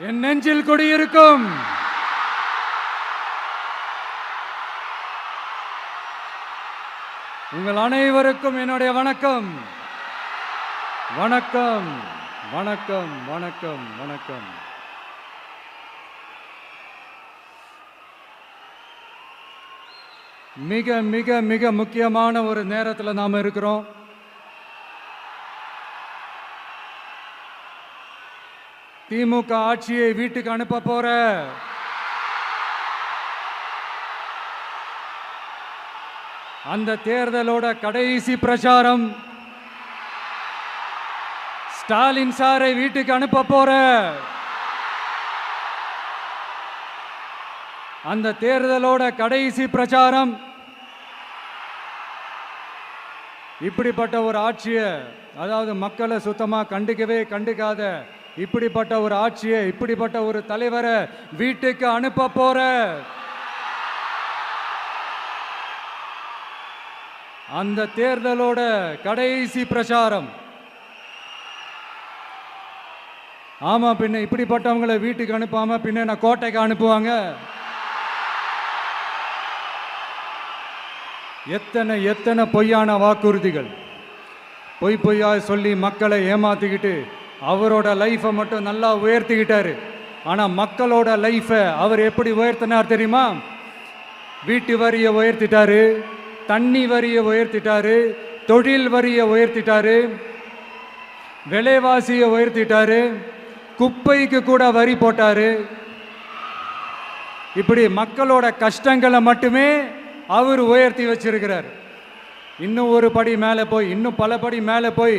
என் நெஞ்சில் குடியிருக்கும் உங்கள் அனைவருக்கும் என்னுடைய வணக்கம். வணக்கம் வணக்கம் வணக்கம் வணக்கம். மிக மிக மிக முக்கியமான ஒரு நேரத்தில் நாம் இருக்கிறோம். திமுக ஆட்சியை வீட்டுக்கு அனுப்ப போற அந்த தேர்தலோட கடைசி பிரச்சாரம், ஸ்டாலின் சாரை வீட்டுக்கு அனுப்ப போற அந்த தேர்தலோட கடைசி பிரச்சாரம். இப்படிப்பட்ட ஒரு ஆட்சியை, அதாவது மக்களை சுத்தமா கண்டுக்காத இப்படிப்பட்ட ஒரு ஆட்சியை, இப்படிப்பட்ட ஒரு தலைவரை வீட்டுக்கு அனுப்ப போற அந்த தேர்தலோட கடைசி பிரச்சாரம். ஆமா, பின்ன இப்படிப்பட்டவங்களை வீட்டுக்கு அனுப்பாம பின்ன நான் கோட்டைக்கு அனுப்புவாங்க? எத்தனை எத்தனை பொய்யான வாக்குறுதிகள், பொய்யா சொல்லி மக்களை ஏமாத்திக்கிட்டு அவரோட லைஃபை மட்டும் நல்லா உயர்த்திக்கிட்டாரு. ஆனால் மக்களோட லைஃபை அவர் எப்படி உயர்த்தினார் தெரியுமா? வீட்டு வரியை உயர்த்திட்டாரு, தண்ணி வரியை உயர்த்திட்டாரு, தொழில் வரியை உயர்த்திட்டாரு, விலைவாசியை உயர்த்திட்டாரு, குப்பைக்கு கூட வரி போட்டாரு. இப்படி மக்களோட கஷ்டங்களை மட்டுமே அவர் உயர்த்தி வச்சிருக்கிறார். இன்னும் ஒரு படி மேலே போய், இன்னும் பல படி மேலே போய்,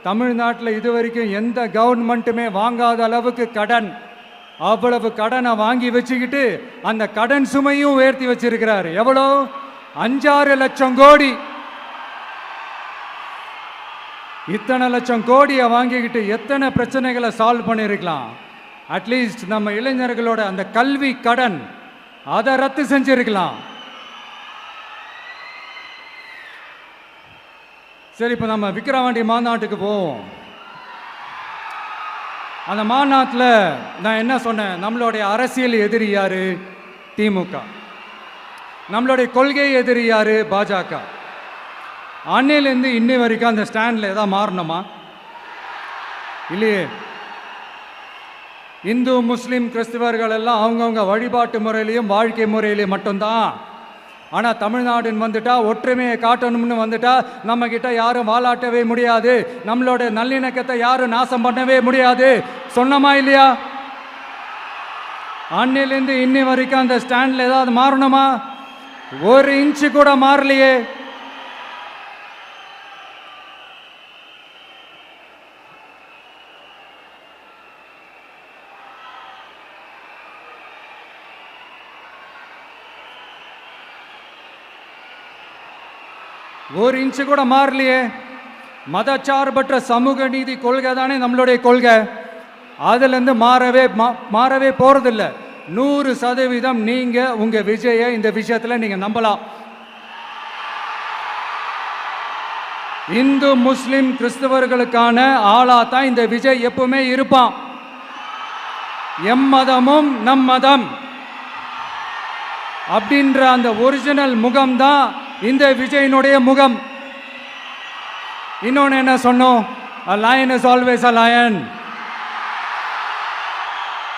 தமிழ்நாட்டில் இதுவரைக்கும் எந்த கவர்மெண்ட்டுமே வாங்காத அளவுக்கு கடன், அவ்வளவு கடனை வாங்கி வச்சுக்கிட்டு அந்த கடன் சுமையும் உயர்த்தி வச்சிருக்கிறார். எவ்வளோ? 5-6 லட்சம் கோடி. இத்தனை லட்சம் கோடியை வாங்கிக்கிட்டு எத்தனை பிரச்சனைகளை சால்வ் பண்ணியிருக்கலாம். அட்லீஸ்ட் நம்ம இளைஞர்களோட அந்த கல்வி கடன் அதை ரத்து செஞ்சிருக்கலாம். சரி, இப்போ நம்ம விக்கிரவாண்டி மாநாட்டுக்கு போவோம். அந்த மாநாட்டில் நான் என்ன சொன்னேன்? நம்மளுடைய அரசியல் எதிரி யாரு? திமுக. நம்மளுடைய கொள்கை எதிரி யாரு? பாஜக. அன்னையிலேருந்து இன்னி வரைக்கும் அந்த ஸ்டாண்டில் ஏதாவது மாறணுமா? இல்லையே. இந்து முஸ்லீம் கிறிஸ்தவர்கள் எல்லாம் அவங்கவுங்க வழிபாட்டு முறையிலையும் வாழ்க்கை முறையிலையும் மட்டும்தான். ஆனால் தமிழ்நாடுன்னு வந்துட்டா, ஒற்றுமையை காட்டணும்னு வந்துட்டா, நம்ம கிட்ட யாரும் வாலாட்டவே முடியாது, நம்மளோட நல்லிணக்கத்தை யாரும் நாசம் பண்ணவே முடியாது. சொன்னமா இல்லையா? அன்னிலிருந்து இன்னி வரைக்கும் அந்த ஸ்டாண்ட்ல ஏதாவது மாறணுமா? 1 இன்ச்சு கூட மாறலையே. ஒரு இன்ச்சு கூட மாறலையே. மதச்சார்பற்ற சமூக நீதி கொள்கை தானே நம்மளுடைய கொள்கை. அதுலேருந்து மாறவே போறதில்ல. 100% நீங்க உங்க விஜயை இந்த விஷயத்துல நீங்க நம்பலாம். இந்து முஸ்லிம் கிறிஸ்தவர்களுக்கான ஆளா தான் இந்த விஜய் எப்பவுமே இருப்பான். எம்மதமும் நம் மதம் அப்படின்ற அந்த ஒரிஜினல் முகம் தான் இந்த விஜயினுடைய முகம். இன்னொன்னு என்ன சொன்னோம்? A lion is always a lion.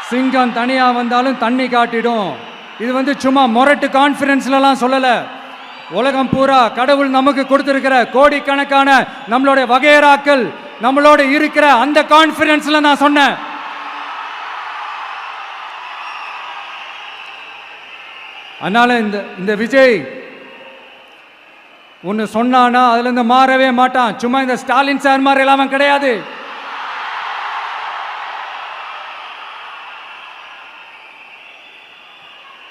சிங்கம் தனியா வந்தாலும் தண்ணி காட்டிடும். இது சும்மா மொரட்டு கான்ஃபரன்ஸ்லாம் சொல்லல. உலகம் பூரா கடவுள் நமக்கு கொடுத்திருக்கிற கோடிக்கணக்கான நம்மளுடைய வகையறாக்கள் நம்மளோட இருக்கிற அந்த கான்ஃபரன்ஸ்ல நான் சொன்னேன். அதனால இந்த விஜய் ஒன்று சொன்னானா அதுலேருந்து மாறவே மாட்டான். சும்மா இந்த ஸ்டாலின் சார் மாதிரி எல்லாம் கிடையாது.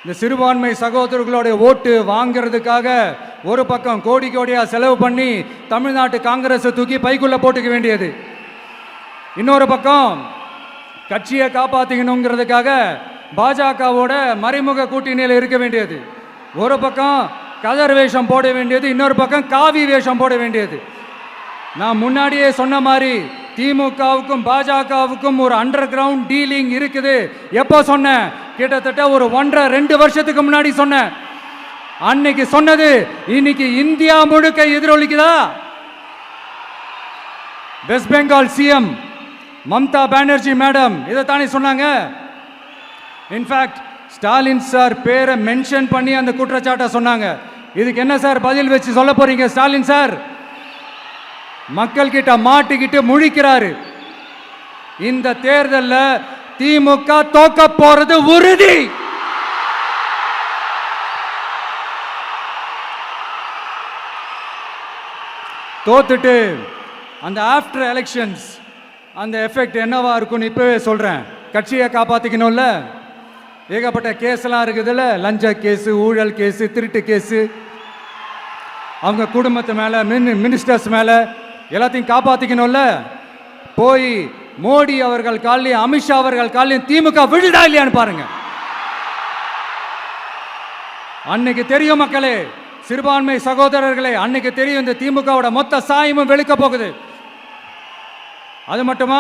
இந்த சிறுபான்மை சகோதரர்களுடைய ஓட்டு வாங்கிறதுக்காக ஒரு பக்கம் கோடியா செலவு பண்ணி தமிழ்நாட்டு காங்கிரஸை தூக்கி பைக்குள்ள போட்டுக்க வேண்டியது, இன்னொரு பக்கம் கட்சியை காப்பாற்றிக்கணுங்கிறதுக்காக பாஜகவோட மறைமுக கூட்டணியில் இருக்க வேண்டியது, ஒரு பக்கம் கதர் வேஷம் போட வேண்டியது, இன்னொரு பக்கம் காவி வேஷம் போட வேண்டியது. நான் முன்னாடியே சொன்ன மாதிரி திமுகவுக்கும் பாஜகவுக்கும் ஒரு அண்டர் கிரவுண்ட் டீலிங் இருக்குது. எப்போ சொன்னேன்? கிட்டத்தட்ட ஒரு 1.5-2 வருஷத்துக்கு முன்னாடி சொன்னேன். அன்னைக்கு சொன்னது இன்னைக்கு இந்தியா முழுக்க எதிரொலிக்குதா? West Bengal CM Mamata Banerjee madam இதைத்தானே சொன்னாங்க. இன்ஃபேக்ட் ஸ்டாலின் சார் பேரை மென்ஷன் பண்ணி அந்த குற்றச்சாட்டை சொன்னாங்க. இதுக்கு என்ன சார் பதில் வச்சு சொல்ல போறீங்க? ஸ்டாலின் சார் மக்கள் கிட்ட மாட்டிக்கிட்டு முழிக்கிறாரு. இந்த தேர்தலில் திமுக தோக்க போறது உறுதி. தோத்துட்டு அந்த ஆஃப்டர் எலெக்ஷன்ஸ் அந்த எஃபெக்ட் என்னவா இருக்கும்னு இப்பவே சொல்றேன். கட்சியை காப்பாத்திக்கணும்ல, ஏகப்பட்ட கேஸ்லாம் இருக்குதுல்ல, லஞ்ச கேஸு, ஊழல் கேஸு, திருட்டு கேஸு, அவங்க குடும்பத்து மேலே, மினிஸ்டர்ஸ் மேலே எல்லாத்தையும் காப்பாற்றிக்கணும்ல. போய் மோடி அவர்கள் காலையும் அமித்ஷா அவர்கள் காலையும் திமுக விழுதா இல்லையான்னு பாருங்க. அன்னைக்கு தெரியும் மக்களே, சிறுபான்மை சகோதரர்களே, அன்னைக்கு தெரியும் இந்த திமுகவோட மொத்த சாயமும் வெளுக்க போகுது. அது மட்டுமா,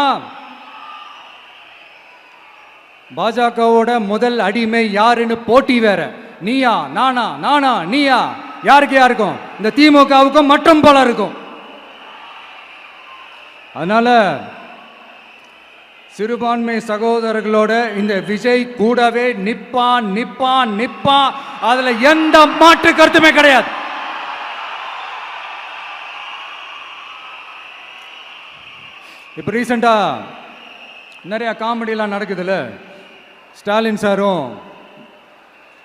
பாஜகவோட முதல் அடிமை யாருன்னு போட்டி வேற. நீயா நானா, நானா நீயா, யாருக்கு யாருக்கும்? இந்த திமுகவுக்கும் மற்றும் பலருக்கும். அதனால சிறுபான்மை சகோதரர்களோட இந்த விஜய் கூடவே நிப்பான் நிப்பான் நிப்பான். அதுல எந்த மாற்று கருத்துமே கிடையாது. இப்போ ரீசெண்டா நிறைய காமெடியெல்லாம் நடக்குதுல்ல. ஸ்டாலின் சாரும்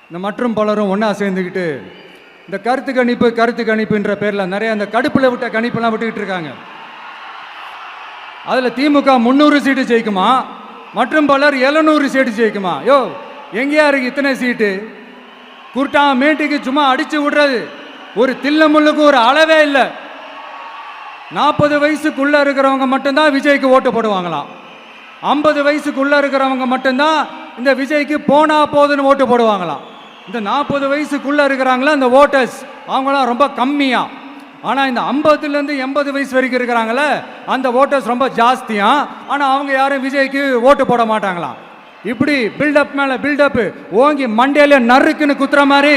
இந்த மற்றும் பலரும் ஒன்றா சேர்ந்துக்கிட்டு இந்த கருத்து கணிப்புன்ற பேரில் நிறைய அந்த கடுப்பில் விட்ட கணிப்பெல்லாம் விட்டுக்கிட்டு இருக்காங்க. அதில் திமுக 300 சீட்டு ஜெயிக்குமா, மற்றும் பலர் 700 சீட்டு ஜெயிக்குமா? யோ, எங்கேயா இருக்கு இத்தனை சீட்டு? குர்ட்டா மேட்டுக்கு சும்மா அடிச்சு விடுறது. ஒரு தில்ல முள்ளுக்கு ஒரு அளவே இல்லை. 40 வயசுக்குள்ளே இருக்கிறவங்க மட்டும்தான் விஜய்க்கு ஓட்டு போடுவாங்களாம். 50 வயசுக்குள்ளே இருக்கிறவங்க மட்டும்தான் இந்த விஜய்க்கு போனா போதுன்னு ஓட்டு போடுவாங்களாம். இந்த 40 வயசுக்குள்ளே இருக்கிறாங்களா இந்த ஓட்டர்ஸ், அவங்களாம் ரொம்ப கம்மியா. ஆனால் இந்த 50லேருந்து 80 வயசு வரைக்கும் இருக்கிறாங்களே அந்த ஓட்டர்ஸ் ரொம்ப ஜாஸ்தியா. ஆனால் அவங்க யாரும் விஜய்க்கு ஓட்டு போட மாட்டாங்களாம். இப்படி பில்டப் மேலே பில்டப் ஓங்கி மண்டையில நறுக்குன்னு குத்துற மாதிரி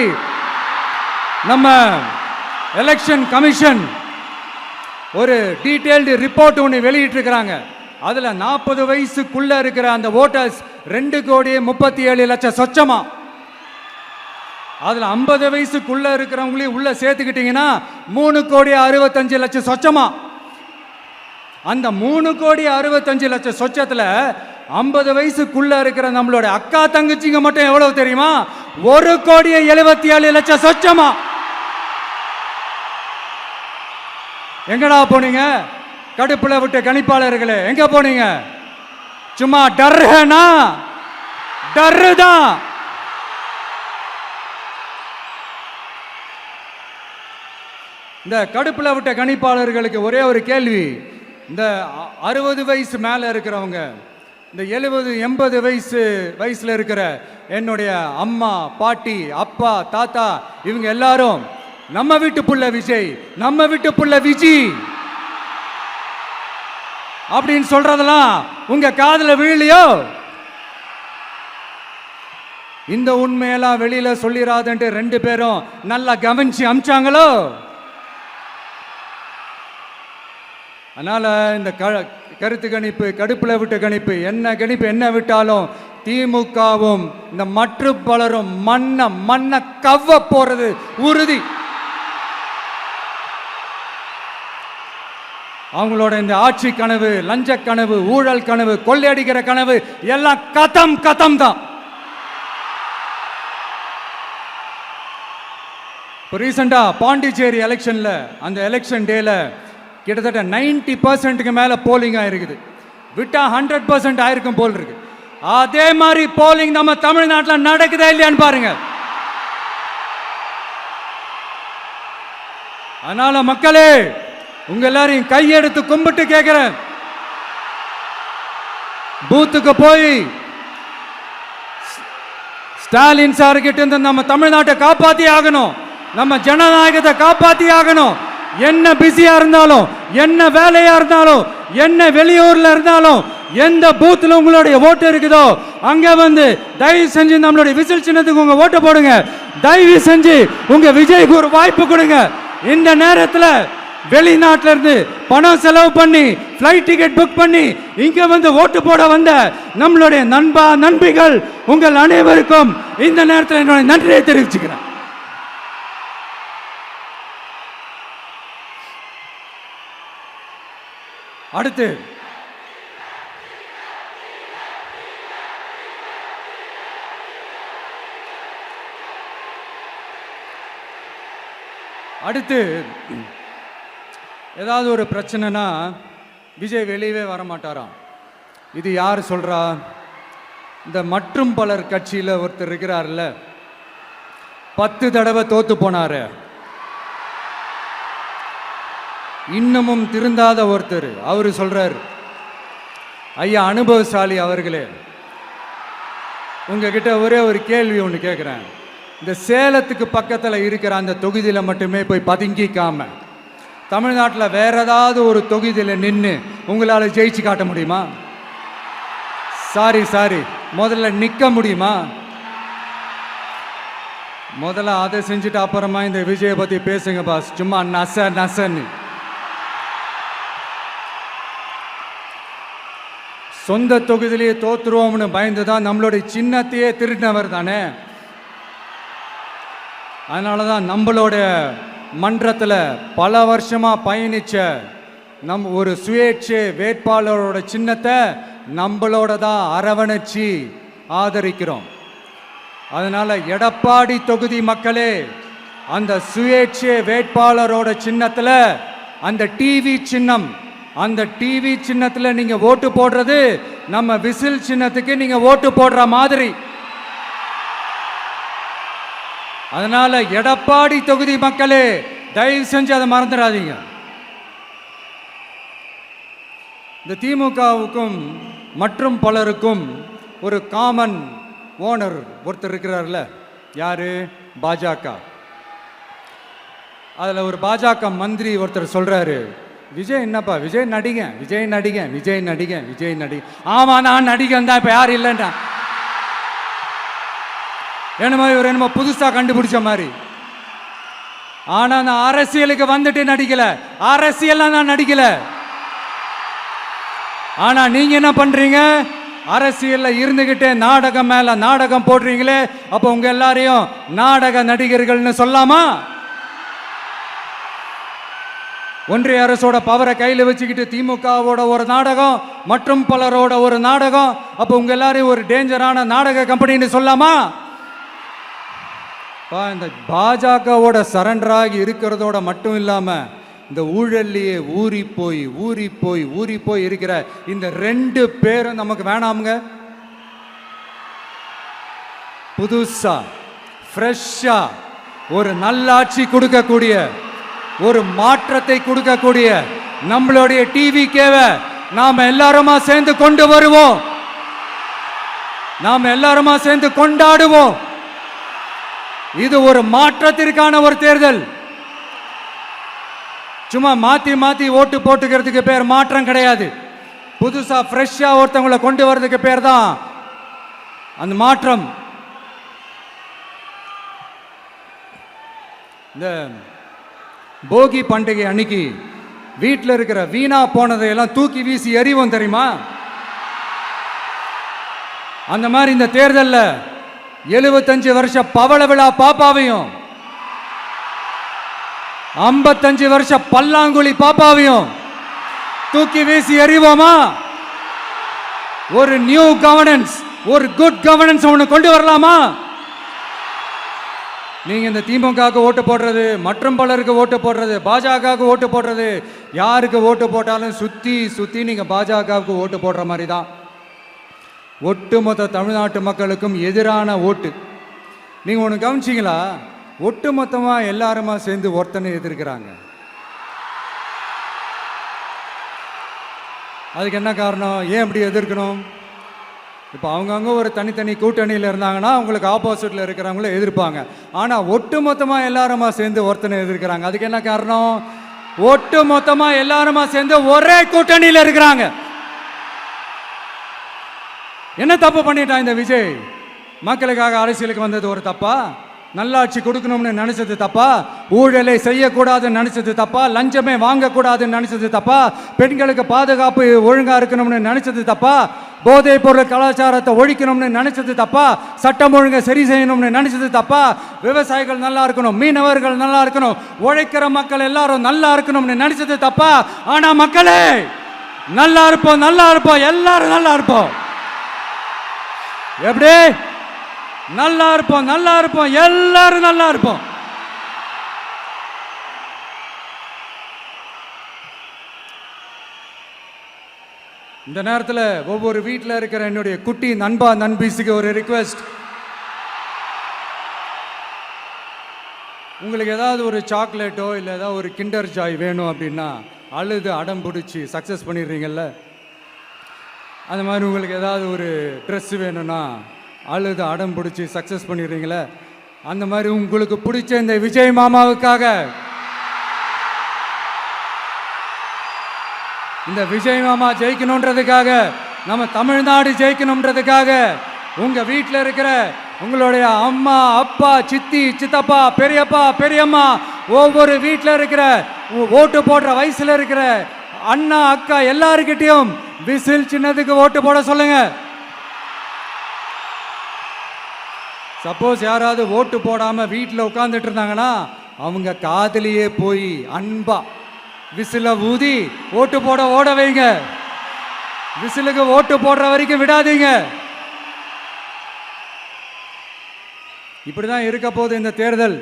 நம்ம எலெக்ஷன் கமிஷன் ஒரு டீட்டெயில்டு ரிப்போர்ட் ஒன்று வெளியிட்டு இருக்கிறாங்க. அதில் 40 வயசுக்குள்ள இருக்கிற அந்த ஓட்டர்ஸ் 2,37,00,000 சொச்சமா. அதில் 50 வயசுக்குள்ள இருக்கிறவங்களையும் உள்ள சேர்த்துக்கிட்டீங்கன்னா 3,65,00,000 சொச்சமா. அந்த 3,65,00,000 சொச்சத்தில் 50 வயசுக்குள்ள இருக்கிற நம்மளோட அக்கா தங்கச்சிங்க மட்டும் எவ்வளவு தெரியுமா? 1,77,00,000 சொச்சமா. எங்கடா போனீங்க கடுப்புல விட்ட கணிப்பாளர்களே? எங்க போனீங்க? சும்மா டர்னா டர்தான். இந்த கடுப்புல விட்ட கணிப்பாளர்களுக்கு ஒரே ஒரு கேள்வி. இந்த 60 வயசு மேல இருக்கிறவங்க, இந்த 70-80 வயசுல இருக்கிற என்னுடைய அம்மா, பாட்டி, அப்பா, தாத்தா, இவங்க எல்லாரும் நம்ம வீட்டு புள்ள விஜய், நம்ம வீட்டு புள்ள விஜி அப்படின்னு சொல்றதெல்லாம் உங்க காதுல விழலையோ? இந்த உண்மையெல்லாம் வெளியில சொல்லிராதுன்ட்டு 2 பேரும் நல்லா கவனிச்சு அமிச்சாங்களோ? அதனால இந்த கருத்து கணிப்பு, கடுப்புல விட்ட கணிப்பு, என்ன விட்டாலும் திமுகவும் இந்த மற்ற பலரும் மண்ண கவ்வ போறது உறுதி. அவங்களோட இந்த ஆட்சி கனவு, லஞ்ச கனவு, ஊழல் கனவு, கொள்ளையடிக்கிற கனவு எல்லாம் கதம் தான். இப்போ ரீசெண்டா பாண்டிச்சேரி எலெக்ஷன்ல, அந்த எலெக்ஷன் டேல கிட்டத்தட்ட 90% மேல போலிங் ஆயிருக்குது. விட்டா 100% ஆயிருக்கும் போல் இருக்கு. அதே மாதிரி போலிங் நம்ம தமிழ்நாட்டில் நடக்குதா இல்லையான்னு பாருங்க. அதனால மக்களே, உங்க எல்லாரையும் கையெடுத்து கும்பிட்டு கேட்கிறேன், பூத்துக்கு போய் ஸ்டாலின் சார் கிட்ட இருந்து நம்ம தமிழ்நாட்டை காப்பாத்தி ஆகணும், நம்ம ஜனநாயகத்தை காப்பாத்தி ஆகணும். என்ன பிஸியா இருந்தாலும், என்ன வேலையா இருந்தாலும், என்ன வெளியூர்ல இருந்தாலும், எந்த பூத்துல உங்களுடைய ஓட்டு இருக்குதோ அங்க வந்து தயவு செஞ்சு நம்மளுடைய விசில் சின்னத்துக்கு உங்க ஓட்டு போடுங்க. தயவு செஞ்சு உங்க விஜய்க்கு ஒரு வாய்ப்பு கொடுங்க. இந்த நேரத்தில் வெளிநாட்டில இருந்து பணம் செலவு பண்ணி ஃப்ளைட் டிக்கெட் புக் பண்ணி இங்க வந்து ஓட்டு போட வந்த நம்மளுடைய நண்பிகள் உங்கள் அனைவருக்கும் இந்த நேரத்தில் என்னுடைய நன்றியை தெரிவிச்சுக்கிறேன். அடுத்து ஏதாவது ஒரு பிரச்சனைனா விஜய் வெளியவே வர மாட்டாராம். இது யார் சொல்றா? இந்த மற்றும் பலர் கட்சியில் ஒருத்தர் இருக்கிறார்ல, 10 தடவை தோத்து போனாரு, இன்னமும் திருந்தாத ஒருத்தர். அவரு சொல்றாரு, ஐயா அனுபவசாலி அவர்களே, உங்ககிட்ட ஒரே ஒரு கேள்வி ஒன்று கேட்குறேன். இந்த சேலத்துக்கு பக்கத்தில் இருக்கிற அந்த தொகுதியில் மட்டுமே போய் பதுங்கிக்காம தமிழ்நாட்டில் வேற ஏதாவது ஒரு தொகுதியில் நின்று உங்களால் ஜெயிச்சு காட்ட முடியுமா? சாரி முதல்ல நிற்க முடியுமா? முதல்ல அதை செஞ்சுட்டு அப்புறமா இந்த விஜயை பற்றி பேசுங்க பாஸ். சும்மா நசன்னு சொந்த தொகுதியிலேயே தோத்துருவோம்னு பயந்து தான் நம்மளுடைய சின்னத்தையே திருடினவர் தானே. அதனால தான் நம்மளோட மன்றத்தில் பல வருஷமாக பயணிச்ச ஒரு சுயேட்சை வேட்பாளரோட சின்னத்தை நம்மளோட தான் அரவணைச்சி ஆதரிக்கிறோம். அதனால எடப்பாடி தொகுதி மக்களே, அந்த சுயேட்சை வேட்பாளரோட சின்னத்தில் அந்த டிவி சின்னம், அந்த டிவி சின்னத்தில் நீங்க ஓட்டு போடுறது நம்ம விசில் சின்னத்துக்கு நீங்க ஓட்டு போடுற மாதிரி. அதனால எடப்பாடி தொகுதி மக்களே, தயவு செஞ்சு அதை மறந்துடாதீங்க. இந்த திமுகவுக்கும் மற்றும் பலருக்கும் ஒரு காமன் ஓனர் ஒருத்தர் இருக்கிறார்ல, யாரு? பாஜக. அதில் ஒரு பாஜக மந்திரி ஒருத்தர் சொல்றாரு, விஜய் என்னப்பா விஜய் நடிகன். ஆமா நான் நடிகன் தான், இப்ப யாரும் இல்லைன்றா. என்னமோ இவர் என்னமோ புதுசா கண்டுபிடிச்ச மாதிரி. ஆனா நான் அரசியலுக்கு வந்துட்டு நடிக்கல, அரசியல் நான் நடிக்கல. ஆனா நீங்க என்ன பண்றீங்க? அரசியல்ல இருந்துகிட்டே நாடகம் மேல நாடகம் போடுறீங்களே, அப்ப உங்க எல்லாரையும் நாடக நடிகர்கள்னு சொல்லாமா? ஒன்றிய அரசோட பவரை கையில் வச்சுக்கிட்டு திமுகவோட ஒரு நாடகம், மற்றும் பலரோட ஒரு நாடகம், அப்ப உங்க எல்லாரையும் ஒரு டேஞ்சரான நாடக கம்பெனின்னு சொல்லாமா? இந்த பாஜகவோட சரண்டராகி இருக்கிறதோட மட்டும் இல்லாம இந்த ஊழல்லையே ஊறி போய் இருக்கிற இந்த 2 பேரும் நமக்கு வேணாமுங்க. புதுசா ஃப்ரெஷ்ஷா ஒரு நல்லாட்சி கொடுக்கக்கூடிய, ஒரு மாற்றத்தை கொடுக்கக்கூடிய நம்மளுடைய டிவிகேவை நாம எல்லாருமா சேர்ந்து கொண்டு வருவோம், நாம எல்லாருமா சேர்ந்து கொண்டாடுவோம். இது ஒரு மாற்றத்திற்கான ஒரு தேர்தல். சும்மா மாத்தி ஓட்டு போட்டுக்கிறதுக்கு பேர் மாற்றம் கிடையாது. புதுசா ஃப்ரெஷ்ஷா ஒருத்தவங்களை கொண்டு வர்றதுக்கு பேர் தான் அந்த மாற்றம். இந்த போகி பண்டிகை அன்னைக்கு வீட்டில் இருக்கிற வீணா போனதையெல்லாம் தூக்கி வீசி எறிவோம் தெரியுமா? அந்த மாதிரி இந்த தேர்தலில் 75 வருஷ பவள விழா பாப்பாவையும் 55 வருஷ பல்லாங்குழி பாப்பாவையும் தூக்கி வீசி எறிவோமா? ஒரு நியூ கவர்னன்ஸ், ஒரு குட் கவர்னன்ஸ் ஒன்று கொண்டு வரலாமா? நீங்க இந்த திமுகவுக்கு ஓட்டு போடுறது, மற்றும் பலருக்கு ஓட்டு போடுறது, பாஜகவுக்கு ஓட்டு போடுறது, யாருக்கு ஓட்டு போட்டாலும் சுத்தி நீங்க பாஜகவுக்கு ஓட்டு போடுற மாதிரி தான். ஒட்டுமொத்த தமிழ்நாட்டு மக்களுக்கும் எதிரான ஓட்டு. நீங்க ஒன்று கவனிச்சிங்களா? ஒட்டுமொத்தமா எல்லாருமா சேர்ந்து ஒருத்தனை எதிர்க்கிறாங்க. அதுக்கு என்ன காரணம்? ஏன் இப்படி எதிர்க்கணும்? இப்போ அவங்கவுங்க ஒரு தனித்தனி கூட்டணியில் இருந்தாங்கன்னா அவங்களுக்கு ஆப்போசிட்டில் இருக்கிறவங்கள எதிர்ப்பாங்க. ஆனால் ஒட்டுமொத்தமாக எல்லாருமா சேர்ந்து ஒருத்தனை எதிர்க்கிறாங்க. அதுக்கு என்ன காரணம்? ஒட்டு மொத்தமா எல்லாருமா சேர்ந்து ஒரே கூட்டணியில் இருக்கிறாங்க. என்ன தப்பு பண்ணிட்டான் இந்த விஜய்? மக்களுக்காக அரசியலுக்கு வந்தது ஒரு தப்பா? நல்லாட்சி கொடுக்கணும்னு நினைச்சது தப்பா? ஊழலை செய்யக்கூடாதுன்னு நினைச்சது தப்பா? லஞ்சமே வாங்கக்கூடாதுன்னு நினைச்சது தப்பா? பெண்களுக்கு பாதுகாப்பு ஒழுங்கா இருக்கணும்னு நினைச்சது தப்பா? போதைப் பொருள் கலாச்சாரத்தை ஒழிக்கணும்னு நினைச்சது தப்பா? சட்டம் ஒழுங்கை சரி செய்யணும்னு நினைச்சது தப்பா? விவசாயிகள் நல்லா இருக்கணும், மீனவர்கள் நல்லா இருக்கணும், உழைக்கிற மக்கள் எல்லாரும் நல்லா இருக்கணும்னு நினைச்சது தப்பா? ஆனா மக்களே, நல்லா இருப்போம், நல்லா இருப்போம், எல்லாரும் நல்லா இருப்போம். எப்படி நல்லா இருப்போம்? நல்லா இருப்போம், எல்லாரும் நல்லா இருப்போம். இந்த நேரத்தில் ஒவ்வொரு வீட்டில் இருக்கிற என்னுடைய குட்டி நண்பா நண்பீஸுக்கு ஒரு ரிக்வெஸ்ட். உங்களுக்கு ஏதாவது ஒரு சாக்லேட்டோ இல்லை ஏதாவது ஒரு கிண்டர் ஜாய் வேணும் அப்படின்னா அழுது அடம் பிடிச்சி சக்ஸஸ் பண்ணிடுறீங்கல்ல, அந்த மாதிரி உங்களுக்கு ஏதாவது ஒரு ட்ரெஸ் வேணும்னா அழுது அடம் பிடிச்சி சக்ஸஸ் பண்ணிடுறீங்களே, அந்த மாதிரி உங்களுக்கு பிடிச்ச இந்த விஜய் மாமாவுக்காக, இந்த விஜய் மாமா ஜெயிக்கணுன்றதுக்காக, நம்ம தமிழ்நாடு ஜெயிக்கணுன்றதுக்காக, உங்க வீட்டில் இருக்கிற உங்களுடைய அம்மா அப்பா சித்தி சித்தப்பா பெரியப்பா பெரியம்மா ஒவ்வொரு வீட்டில் இருக்கிற ஓட்டு போடுற வயசுல இருக்கிற அண்ணா அக்கா எல்லாருக்கிட்டையும் விசில் சின்னதுக்கு ஓட்டு போட சொல்லுங்க. சப்போஸ் யாராவது ஓட்டு போடாம வீட்டில் உட்கார்ந்துட்டு இருந்தாங்கன்னா அவங்க காதலியே போய் அன்பா விசில ஊதி ஓட்டு போட ஓட வைங்க. விசிலுக்கு ஓட்டு போடுற வரைக்கும் விடாதீங்க. இப்படிதான் இருக்க போது இந்த தேர்தல்.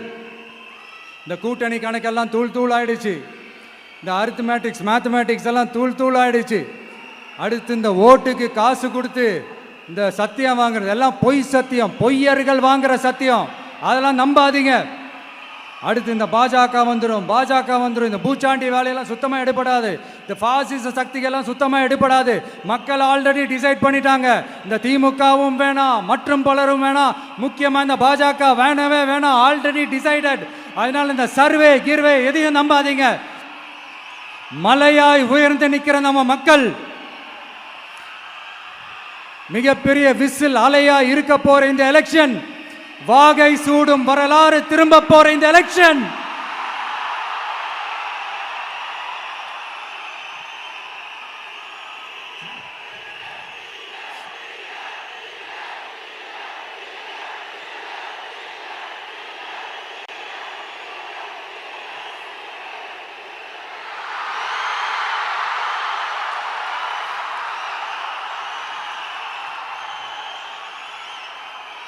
இந்த கூட்டணி கணக்கெல்லாம் தூள் தூள் ஆயிடுச்சு. இந்த அரித்மேட்டிக்ஸ் மேத்தமேட்டிக்ஸ் எல்லாம் தூள் தூள் ஆயிடுச்சு. அடுத்து இந்த ஓட்டுக்கு காசு கொடுத்து இந்த சத்தியம் வாங்குறது எல்லாம் பொய் சத்தியம், பொய்யர்கள் வாங்குற சத்தியம், அதெல்லாம் நம்பாதீங்க. அடுத்து இந்த பாஜக வந்துடும், இந்த பூச்சாண்டி வேலையெல்லாம் சுத்தமாக எடுபடாது. இந்த பாசிச சக்திகள்லாம் சுத்தமாக எடுபடாது. மக்கள் ஆல்ரெடி டிசைட் பண்ணிட்டாங்க. இந்த திமுகவும் வேணாம், மற்றும் பலரும் வேணாம், முக்கியமாக இந்த பாஜக வேணவே வேணாம், ஆல்ரெடி டிசைடட். அதனால இந்த சர்வே கிர்வே எதையும் நம்பாதீங்க. மலையாய் உயர்ந்து நிற்கிற நம்ம மக்கள் மிகப்பெரிய விசில் அலையா இருக்க போற இந்த எலெக்ஷன், வாகை சூடும் வரலாறு திரும்ப போற இந்த எலெக்ஷன்,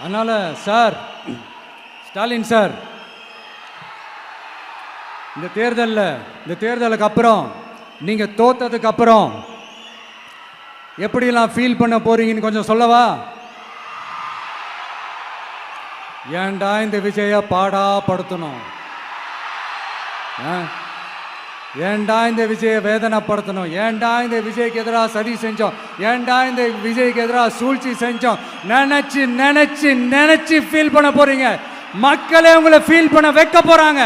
அதனால சார், ஸ்டாலின் சார், இந்த தேர்தலுக்கு அப்புறம் நீங்க தோத்ததுக்கு அப்புறம் எப்படிலாம் ஃபீல் பண்ண போறீங்கன்னு கொஞ்சம் சொல்லவா? ஏன்டா இந்த விஜய பாடா படுத்தணும், ஏன்டா இந்த விஜயை வேதனைப்படுத்தணும், ஏன்டா இந்த விஜய்க்கு எதிராக சதி செஞ்சோம், ஏன்டா இந்த விஜய்க்கு எதிராக சூழ்ச்சி செஞ்சோம் நினைச்சு நினைச்சு நினைச்சு ஃபீல் பண்ண போறீங்க. மக்களே உங்களை ஃபீல் பண்ண வைக்க போறாங்க.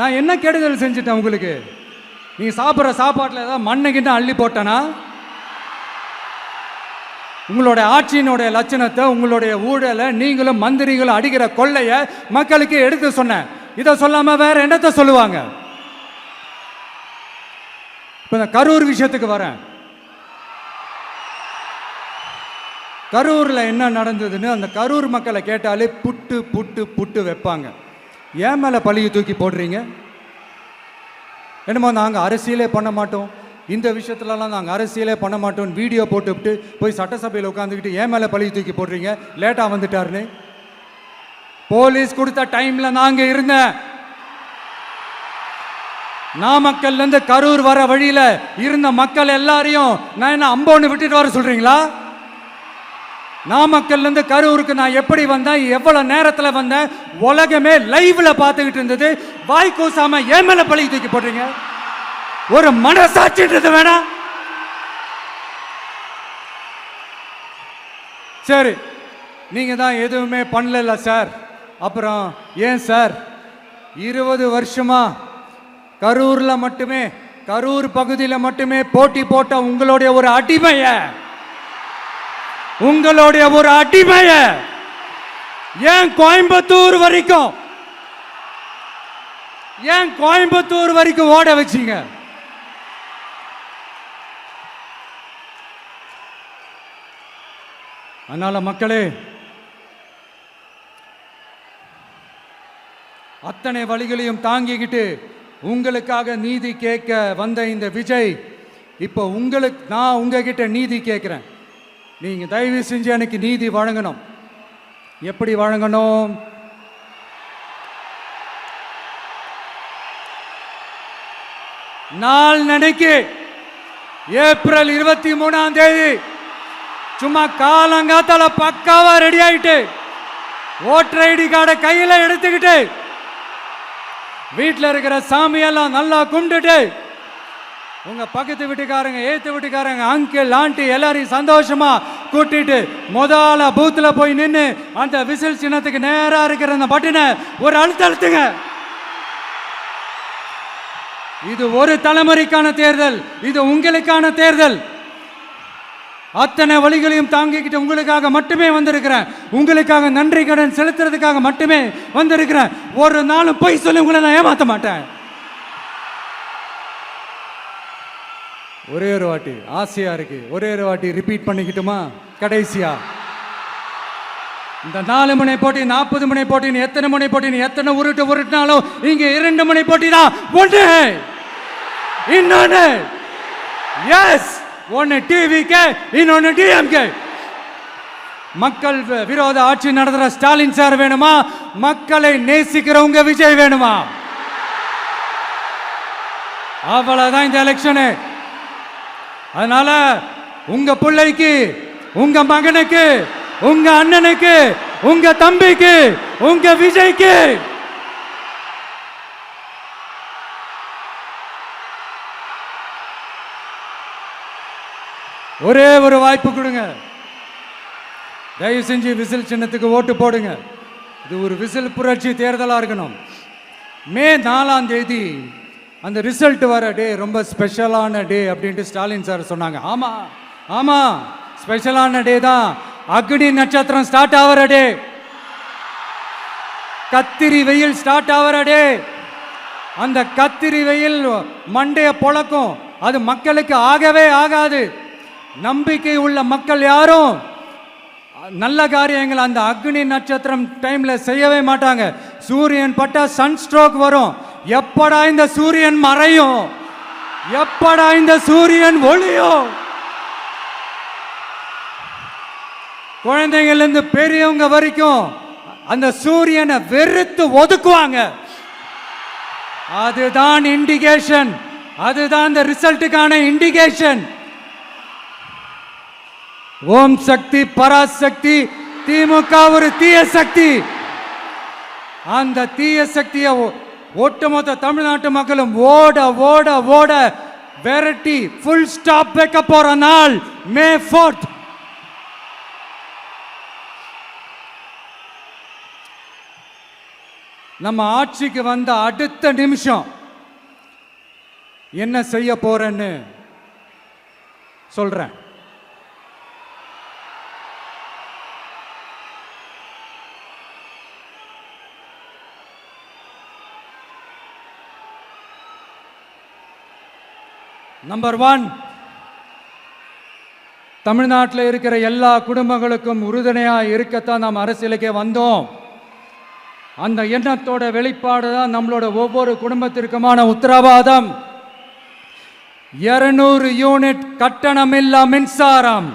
நான் என்ன கெடுதல் செஞ்சுட்டேன் உங்களுக்கு? நீங்க சாப்பிட்ற சாப்பாட்டில் ஏதாவது மண்ணை கிட்ட அள்ளி போட்டேனா? உங்களுடைய ஆட்சியினுடைய லட்சணத்தை, உங்களுடைய ஊழலை, நீங்களும் மந்திரிகளும் அடிக்கிற கொள்ளைய மக்களுக்கு எடுத்து சொன்னேன். இதை சொல்லாம வேற என்னத்தை சொல்லுவாங்க? இப்ப இந்த கரூர் விஷயத்துக்கு வரேன். கரூர்ல என்ன நடந்ததுன்னு அந்த கரூர் மக்களை கேட்டாலே புட்டு புட்டு புட்டு வைப்பாங்க. ஏன் மேல பழியை தூக்கி போடுறீங்க? என்னமோ நாங்கள் அரசியலே பண்ண மாட்டோம், இந்த விஷயத்துலலாம் நாங்கள் அரசியலே பண்ண மாட்டோம் வீடியோ போட்டுவிட்டு போய் சட்டசபையில் உட்காந்துக்கிட்டு ஏன் மேலே பழியை தூக்கி போடுறீங்க? லேட்டாக வந்துட்டாருன்னு போலீஸ் கொடுத்த டைம்ல நாங்க இருந்தேன். நாமக்கல்ல இருந்து கரூர் வர வழியில இருந்த மக்கள் எல்லாரையும் நான் என்ன அம்போன்னு விட்டுட்டு வர சொல்றீங்களா? நாமக்கல்ல இருந்து கரூருக்கு நான் எப்படி வந்தேன், எவ்வளவு நேரத்தில் வந்தேன், உலகமே லைவ்ல பார்த்துக்கிட்டு இருந்தது. வாய் கூசாம ஏன் மேல பழி தூக்கி போடுறீங்க? ஒரு மனசாட்சின்றது வேணாம்? சரி, நீங்க தான் எதுவுமே பண்ணல சார், அப்புறம் ஏன் சார் 20 வருஷமா கரூர்ல மட்டுமே, கரூர் பகுதியில் மட்டுமே போட்டி போட்ட உங்களுடைய ஒரு அடிமைய, உங்களுடைய ஒரு அடிமைய ஏன் கோயம்புத்தூர் வரைக்கும், ஏன் கோயம்புத்தூர் வரைக்கும் ஓட வச்சீங்க? அதனால மக்களே, அத்தனை வழிகளையும் தாங்கிக்கிட்டு உங்களுக்காக நீதி கேட்க வந்த இந்த விஜய், இப்போ நான் உங்ககிட்ட நீதி கேட்கிறேன். நீங்க தயவு செஞ்சு எனக்கு நீதி வழங்கணும். எப்படி வழங்கணும்? நாளைக்கு ஏப்ரல் 23ஆம் தேதி சும்மா காலங்காத்தால பக்காவா ரெடி ஆயிட்டு ஓட்டர் ஐடி கார்டை கையில எடுத்துக்கிட்டு வீட்டில் இருக்கிற சாமியெல்லாம் நல்லா கும்பிட்டுட்டு உங்க பக்கத்து வீட்டுக்காரங்க, ஏத்து வீட்டுக்காரங்க, அங்கிள் ஆண்டி எல்லாரையும் சந்தோஷமா கூட்டிட்டு முதல்ல பூத்துல போய் நின்று அந்த விசில் சின்னத்துக்கு நேரா இருக்கிற அந்த பட்டனை ஒரு அழுத்துங்க. இது ஒரு தலைமுறைக்கான தேர்தல், இது உங்களுக்கான தேர்தல். அத்தனை வழிகளையும் தாங்கிக்கிட்டு உங்களுக்காக மட்டுமே வந்திருக்கிறேன். உங்களுக்காக நன்றி கடன் செலுத்துறதுக்காக மட்டுமே வந்திருக்கிறேன். ஒரு நாளும் பொய் சொல்லி உங்களை நான் ஏமாத்த மாட்டேன். ஒரே ஒரு வாட்டி ஆசையா இருக்கு, ஒரே ஒரு வாட்டி ரிப்பீட் பண்ணிக்கிட்டுமா? கடைசியா இந்த 4 முனை போட்டி, 40 முனை போட்டி, எத்தனை முனை போட்டி, எத்தனை உருட்டினாலும் இங்க 2 முனை போட்டி தான். ஒன்று இன்னொன்னு, எஸ், ஒன்னு டிவிகே, இன்னொன்னு டிஎம்கே. மக்கள் விரோத ஆட்சி நடத்துற ஸ்டாலின் சார் வேணுமா? மக்களை நேசிக்கிறவங்க விஜய் வேணுமா? அவ்வளவுதான் இந்த எலெக்ஷனு. அதனால உங்க பிள்ளைக்கு, உங்க மகனுக்கு, உங்க அண்ணனுக்கு, உங்க தம்பிக்கு, உங்க விஜய்க்கு ஒரே ஒரு வாய்ப்பு கொடுங்க. தயவு செஞ்சு விசில் சின்னத்துக்கு ஓட்டு போடுங்க. இது ஒரு விசில் புரட்சி தேர்தலா இருக்கணும். மே 4ஆம் தேதி அந்த ரிசல்ட் வர டே ரொம்ப ஸ்பெஷலான டே அப்படின்ட்டு ஸ்டாலின் சார் சொன்னாங்க. ஆமா ஆமா, ஸ்பெஷலான டே தான். அக்னி நட்சத்திரம் ஸ்டார்ட் ஆகிற டே, கத்திரி வெயில் ஸ்டார்ட் ஆகிற டே. அந்த கத்திரி வெயில் மண்டைய பொழக்கும். அது மக்களுக்கு ஆகவே ஆகாது. நம்பிக்கை உள்ள மக்கள் யாரும் நல்ல காரியங்கள் அந்த அக்னி நட்சத்திரம் டைம்ல செய்யவே மாட்டாங்க. சூரியன் பட்டா சன் ஸ்ட்ரோக் வரும். எப்படா இந்த சூரியன் மறையும், எப்படா இந்த சூரியன் ஒளியும்? குழந்தைகள் இருந்து பெரியவங்க வரைக்கும் அந்த சூரியனை வெறுத்து ஒதுக்குவாங்க. அதுதான் இண்டிகேஷன், அதுதான் இந்த ரிசல்ட்டுக்கான இண்டிகேஷன். ஓம் சக்தி பராசக்தி, திமுக ஒரு தீய சக்தி. அந்த தீய சக்தியை ஒட்டுமொத்த தமிழ்நாட்டு மக்களும் ஓட ஓட ஓட விரட்டி ஃபுல் ஸ்டாப் வைக்க போற நாள் மே 4th. நம்ம ஆட்சிக்கு வந்த அடுத்த நிமிஷம் என்ன செய்ய போறேன்னு சொல்றேன். நம்பர் 1, தமிழ்நாட்டில் இருக்கிற எல்லா குடும்பங்களுக்கும் உறுதுணையாக இருக்கத்தான் நாம் அரசியலுக்கே வந்தோம். அந்த எண்ணத்தோட வெளிப்பாடு தான் நம்மளோட ஒவ்வொரு குடும்பத்திற்குமான உத்தரவாதம். 200 யூனிட் கட்டணமில்லா மின்சாரம்.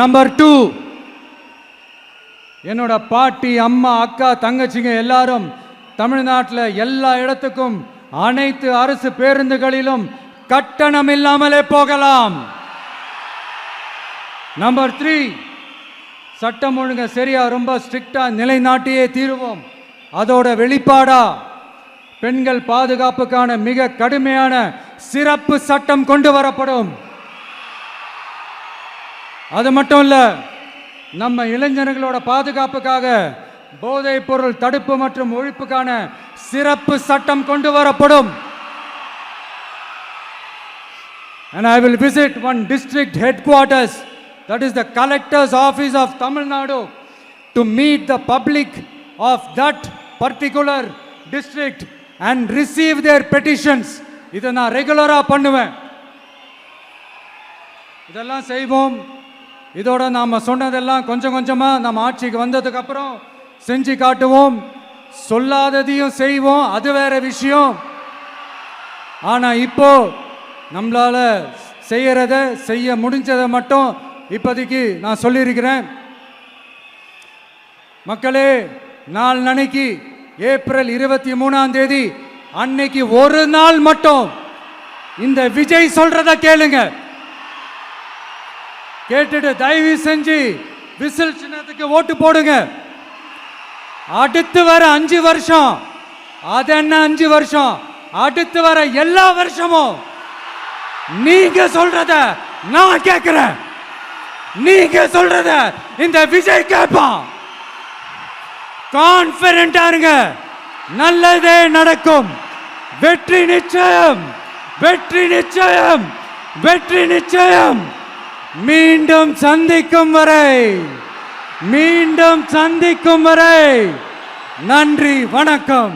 நம்பர் 2, என்னோட பாட்டி, அம்மா, அக்கா, தங்கச்சிங்க எல்லாரும் தமிழ்நாட்டில் எல்லா இடத்துக்கும் அனைத்து அரசு பேருந்துகளிலும் கட்டணம் இல்லாமலே போகலாம். நம்பர் 3, சட்டம் ஒழுங்கு சரியா ரொம்ப ஸ்ட்ரிக்டா நிலைநாட்டியே தீருவோம். அதோட வெளிப்பாடா பெண்கள் பாதுகாப்புக்கான மிக கடுமையான சிறப்பு சட்டம் கொண்டு வரப்படும். அது மட்டும் இல்ல, நம்ம இளைஞர்களோட பாதுகாப்புக்காக போதைப் பொருள் தடுப்பு மற்றும் ஒழிப்புக்கான சிறப்பு சட்டம் கொண்டு வரப்படும். And I will visit one district headquarters, that is the collector's office of Tamil Nadu, to meet the public of that particular district and receive their petitions. இதை நான் ரெகுலரா பண்ணுவேன். இதெல்லாம் செய்வோம். இதோட நாம சொன்னதெல்லாம் கொஞ்சம் கொஞ்சமா நம்ம ஆட்சிக்கு வந்ததுக்கு அப்புறம் செஞ்சு காட்டுவோம். சொல்லாததையும் செய்வோம், அது வேற விஷயம். ஆனா இப்போ நம்மளால செய்யறத செய்ய முடிஞ்சதை மட்டும் இப்போதைக்கு நான் சொல்லியிருக்கிறேன். மக்களே, நாளைக்கு ஏப்ரல் 23 அன்னைக்கு ஒரு நாள் மட்டும் இந்த விஜய் சொல்றத கேளுங்க. கேட்டுட்டு தயவு செஞ்சு விசில் சின்னத்துக்கு ஓட்டு போடுங்க. அடுத்து வர 5 வருஷம், அது என்ன 5 வருஷம், அடுத்து வர எல்லா வருஷமும் நீங்க சொல்றத நான் கேட்கிறேன். நீங்க சொல்றத இந்த விஜய் கேட்பான். கான்பிடென்டா இருங்க, நல்லதே நடக்கும். வெற்றி நிச்சயம், வெற்றி நிச்சயம், வெற்றி நிச்சயம். மீண்டும் சந்திக்கும் வரை, மீண்டும் சந்திக்கும் வரை நன்றி, வணக்கம்.